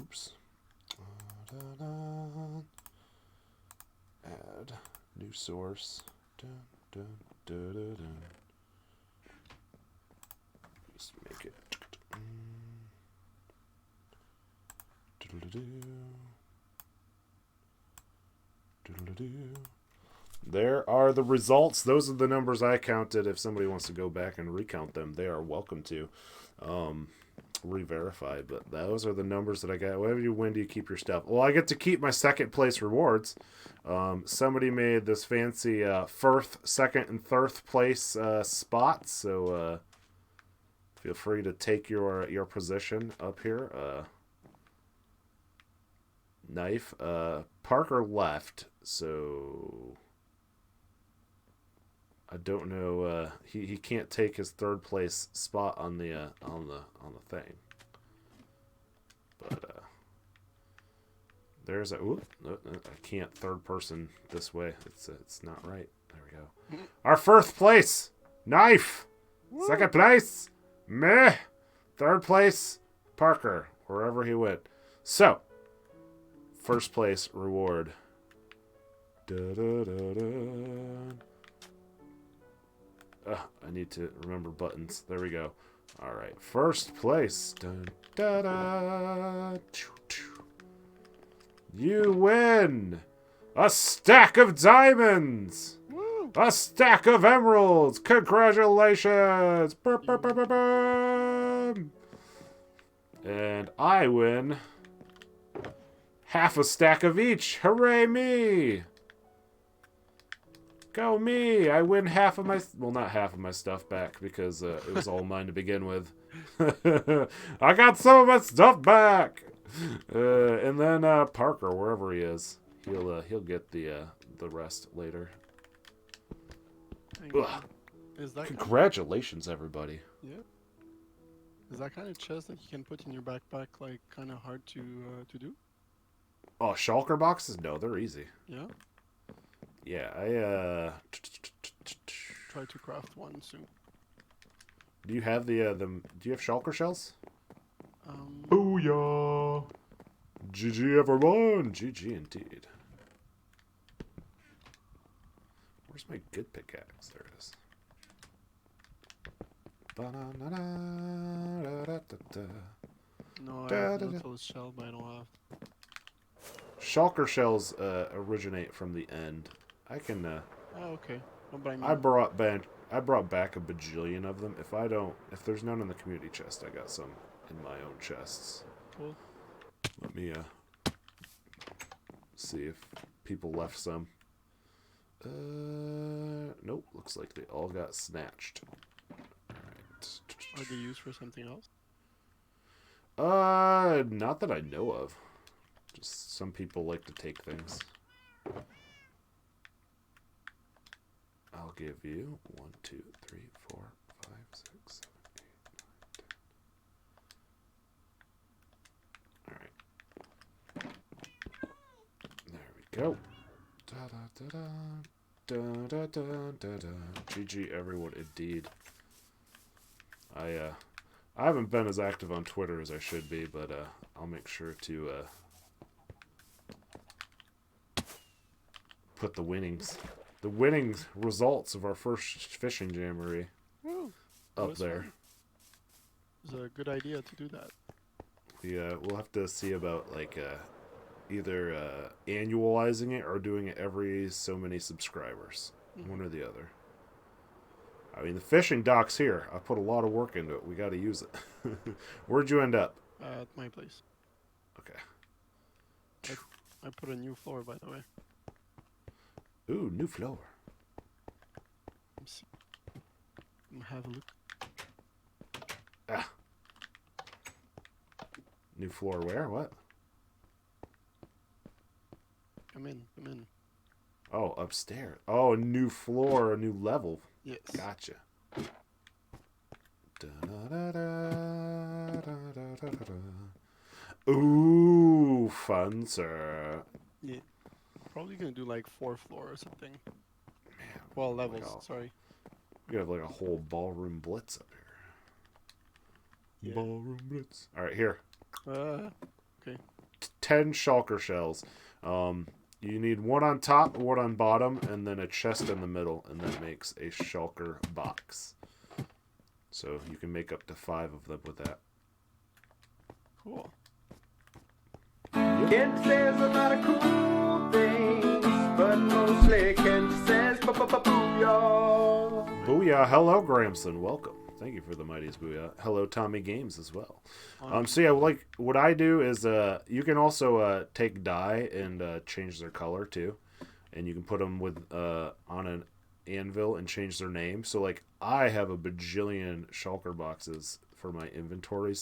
Oops. Add new source. Just make it. There are the results. Those are the numbers I counted. If somebody wants to go back and recount them, they are welcome to re-verify. But those are the numbers that I got. Whatever you win, do you keep your stuff? Well, I get to keep my second place rewards. Somebody made this fancy first, second, and third place spots. So feel free to take your position up here. Knife. Parker left, so I don't know. He can't take his third place spot on the thing. But there's a. Ooh, I can't third person this way. It's not right. There we go. Our first place, Knife. Woo. Second place, Meh. Third place, Parker. Wherever he went. So. First place reward. I need to remember buttons. There we go. All right. First place. You win a stack of diamonds. Woo. A stack of emeralds. Congratulations. And I win half a stack of each. Hooray me! Go me! I win half of my... Well, not half of my stuff back because it was all mine to begin with. I got some of my stuff back! And then Parker, wherever he is, he'll get the rest later. Is that Congratulations, everybody. Yeah. Is that kind of chest that you can put in your backpack like kind of hard to do? Oh, shulker boxes? No, they're easy. Yeah? Yeah, I try to craft one soon. Do you have do you have shulker shells? Booyah! GG everyone! GG indeed. Where's my good pickaxe? There it is. No, I have Nautilus shell, but I don't have. Shulker shells originate from the end. I can. Oh, okay. No, but I mean... I brought back a bajillion of them. If there's none in the community chest, I got some in my own chests. Cool. Let me see if people left some. Nope. Looks like they all got snatched. Alright. Are they used for something else? Not that I know of. Just some people like to take things. I'll give you 1, 2, 3, 4, 5, 6, 7, go. GG everyone, indeed. I haven't been as active on Twitter as I should be, but I'll make sure to put the winning results of our first fishing jamboree up there. Fun. It was a good idea to do that. We'll have to see about like either annualizing it or doing it every so many subscribers. One or the other. I mean, the fishing dock's here. I put a lot of work into it. We got to use it. Where'd you end up? At my place. Okay. I put a new floor, by the way. Ooh, new floor. Have a look. Ah. New floor where? What? Come in. Oh, upstairs. Oh, a new floor, a new level. Yes. Gotcha. Ooh, fun, sir. Yeah. Probably gonna do like 4th floor or something. Man, well, levels. Sorry. We have like a whole ballroom blitz up here. Yeah. Ballroom blitz. All right, here. Okay. 10 shulker shells. You need one on top, one on bottom, and then a chest in the middle, and that makes a shulker box. So you can make up to 5 of them with that. Cool. Kent says a lot of cool things, but mostly Kent says booyah. Booyah. Hello, Gramson. Welcome. Thank you for the mightiest booyah. Hello, Tommy Games as well. So yeah, like what I do is you can also take dye and change their color too, and you can put them with on an anvil and change their name. So like I have a bajillion shulker boxes for my inventory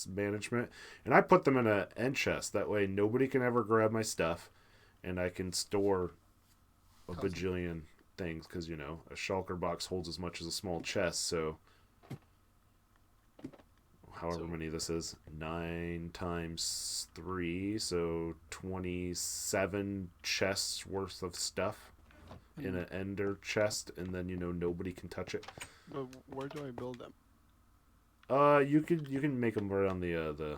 management, and I put them in an end chest. That way nobody can ever grab my stuff, and I can store a bajillion things because you know a shulker box holds as much as a small chest. So however many this is, 9 times 3, so 27 chests worth of stuff in an ender chest, and then you know nobody can touch it. But where do I build them? You can make them right on the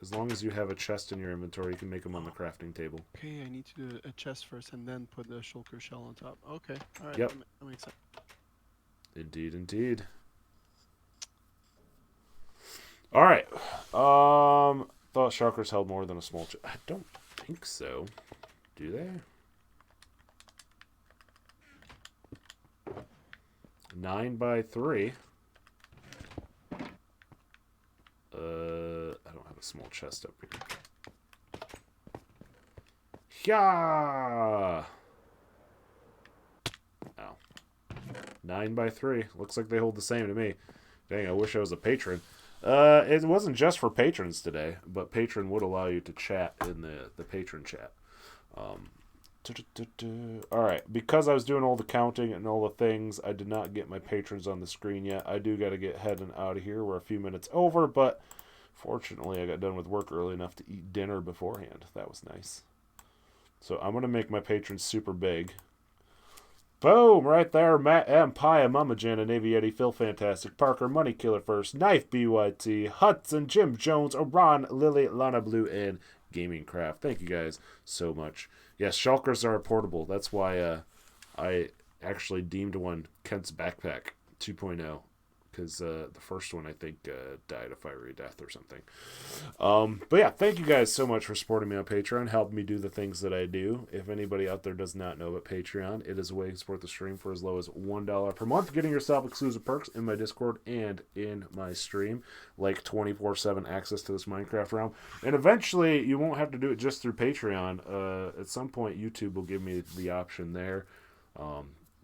as long as you have a chest in your inventory, you can make them on the crafting table. Okay, I need to do a chest first and then put the shulker shell on top. Okay, all right. Yep. That makes sense. Indeed. All right. Thought shulkers held more than a small chest. I don't think so. Do they? 9 by 3. I don't have a small chest up here. Yeah. Ow. 9 by 3. Looks like they hold the same to me. Dang, I wish I was a patron. It wasn't just for patrons today, but patron would allow you to chat in the patron chat. Alright, because I was doing all the counting and all the things, I did not get my patrons on the screen yet. I do got to get heading out of here. We're a few minutes over, but fortunately I got done with work early enough to eat dinner beforehand. That was nice. So I'm going to make my patrons super big. Boom! Right there. Matt M. Pia, Mama Jan, and Avietti, Phil Fantastic, Parker, Money Killer First, Knife BYT, Hudson, Jim Jones, Oran, Lily, Lana Blue, and Gaming Craft. Thank you guys so much. Yes, shulkers are portable. That's why I actually deemed one Kent's Backpack 2.0. Because the first one, I think, died a fiery death or something. But yeah, thank you guys so much for supporting me on Patreon, helping me do the things that I do. If anybody out there does not know about Patreon, it is a way to support the stream for as low as $1 per month, getting yourself exclusive perks in my Discord and in my stream, like 24/7 access to this Minecraft realm. And eventually, you won't have to do it just through Patreon. At some point, YouTube will give me the option there.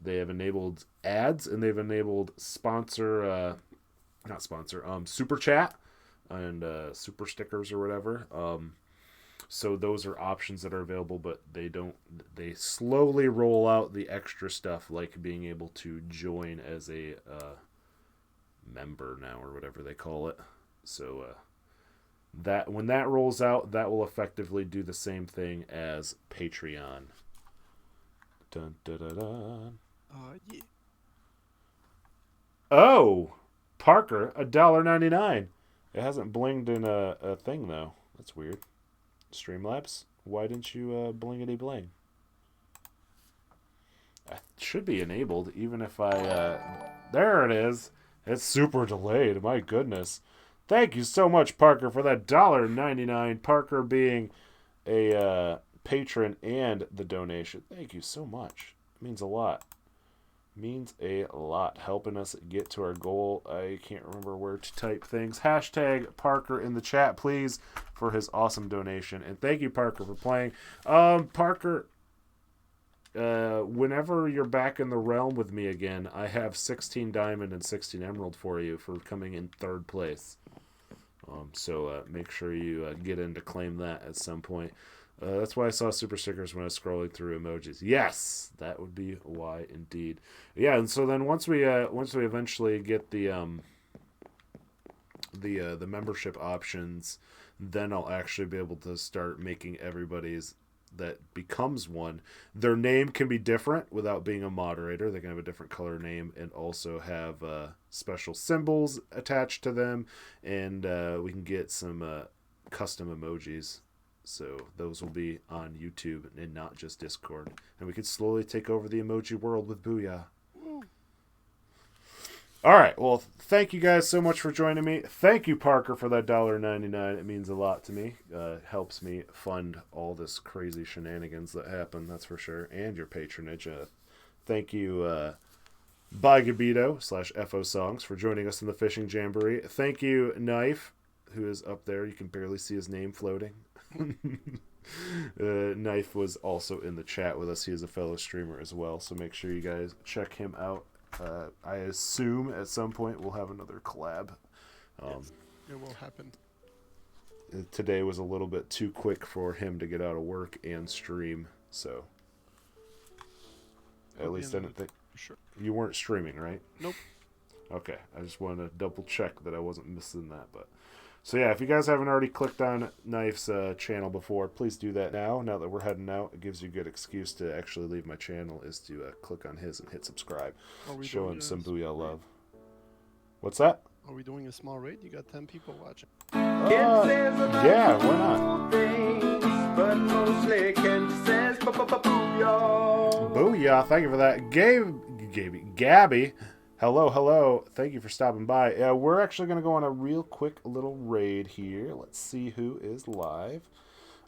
They have enabled ads, and they've enabled super chat and super stickers or whatever. So those are options that are available, but they slowly roll out the extra stuff, like being able to join as a member now or whatever they call it. So That when that rolls out, that will effectively do the same thing as Patreon. Dun, dun, dun, dun. Yeah. Oh, Parker, $1.99. It hasn't blinged in a thing though. That's weird. Streamlabs, why didn't you blingity bling? It should be enabled, even if I. There it is. It's super delayed. My goodness. Thank you so much, Parker, for that $1.99. Parker being a patron and the donation. Thank you so much. It means a lot. Means a lot. Helping us get to our goal. I can't remember where to type things. Hashtag Parker in the chat, please, for his awesome donation. And thank you, Parker, for playing. Parker, whenever you're back in the realm with me again, I have 16 diamond and 16 emerald for you for coming in 3rd place. So make sure you get in to claim that at some point. That's why I saw super stickers when I was scrolling through emojis. Yes, that would be why indeed. Yeah, and so then once we eventually get the membership options, then I'll actually be able to start making everybody's that becomes one. Their name can be different without being a moderator. They can have a different color name and also have special symbols attached to them, and we can get some custom emojis. So those will be on YouTube and not just Discord. And we could slowly take over the emoji world with Booyah. All right. Well, thank you guys so much for joining me. Thank you, Parker, for that $1.99. It means a lot to me. Helps me fund all this crazy shenanigans that happen, that's for sure. And your patronage. Thank you, Bygabito /FO Songs, for joining us in the Fishing Jamboree. Thank you, Knife, who is up there. You can barely see his name floating. Knife was also in the chat with us. He is a fellow streamer as well, so make sure you guys check him out. I assume at some point we'll have another collab. Yes, it will happen. Today was a little bit too quick for him to get out of work and stream, so at least I didn't think. Sure. You weren't streaming, right? Nope. Okay, I just wanted to double check that I wasn't missing that. But so yeah, if you guys haven't already clicked on Knife's channel before, please do that now. Now that we're heading out, it gives you a good excuse to actually leave my channel is to click on his and hit subscribe. Show him some Booyah love. What's that? Are we doing a small raid? You got 10 people watching. Yeah, why not? But mostly Kent says booyah. Booyah, thank you for that. Gabby, hello. Thank you for stopping by. We're actually going to go on a real quick little raid here. Let's see who is live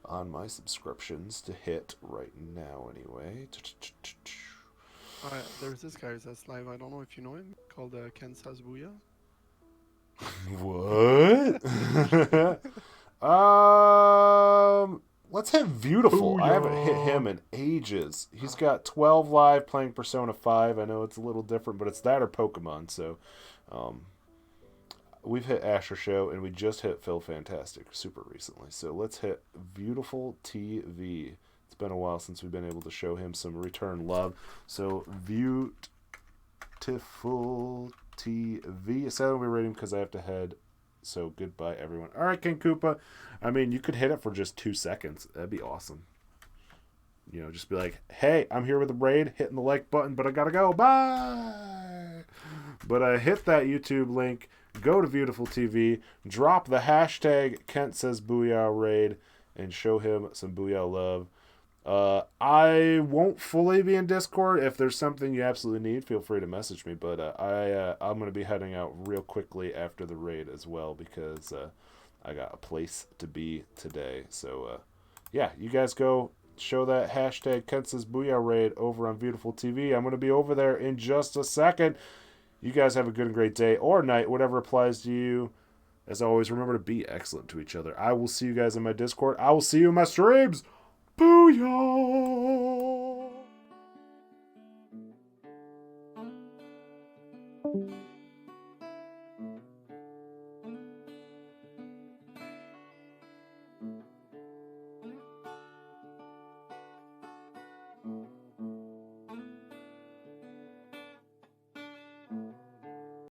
on my subscriptions to hit right now anyway. There's this guy that's live. I don't know if you know him. Called Ken Says Booyah. What? Let's hit Beautiful. Booyah. I haven't hit him in ages. He's got 12 live playing Persona 5. I know it's a little different, but it's that or Pokemon. So, we've hit Asher Show, and we just hit Phil Fantastic super recently. So let's hit Beautiful TV. It's been a while since we've been able to show him some return love. So, Beautiful TV. Sadly, we rate him because I have to head. So goodbye, everyone. All right, King Koopa. I mean, you could hit it for just 2 seconds. That'd be awesome. You know, just be like, hey, I'm here with the raid, hitting the like button, but I gotta go. Bye. But hit that YouTube link. Go to Beautiful TV. Drop the hashtag Kent Says Booyah Raid and show him some Booyah love. I won't fully be in Discord. If there's something you absolutely need, feel free to message me. But I'm going to be heading out real quickly after the raid as well because I got a place to be today. So, yeah, you guys go show that hashtag Kent Says Booyah Raid over on Beautiful TV. I'm going to be over there in just a second. You guys have a good and great day or night, whatever applies to you. As always, remember to be excellent to each other. I will see you guys in my Discord. I will see you in my streams. Booyah!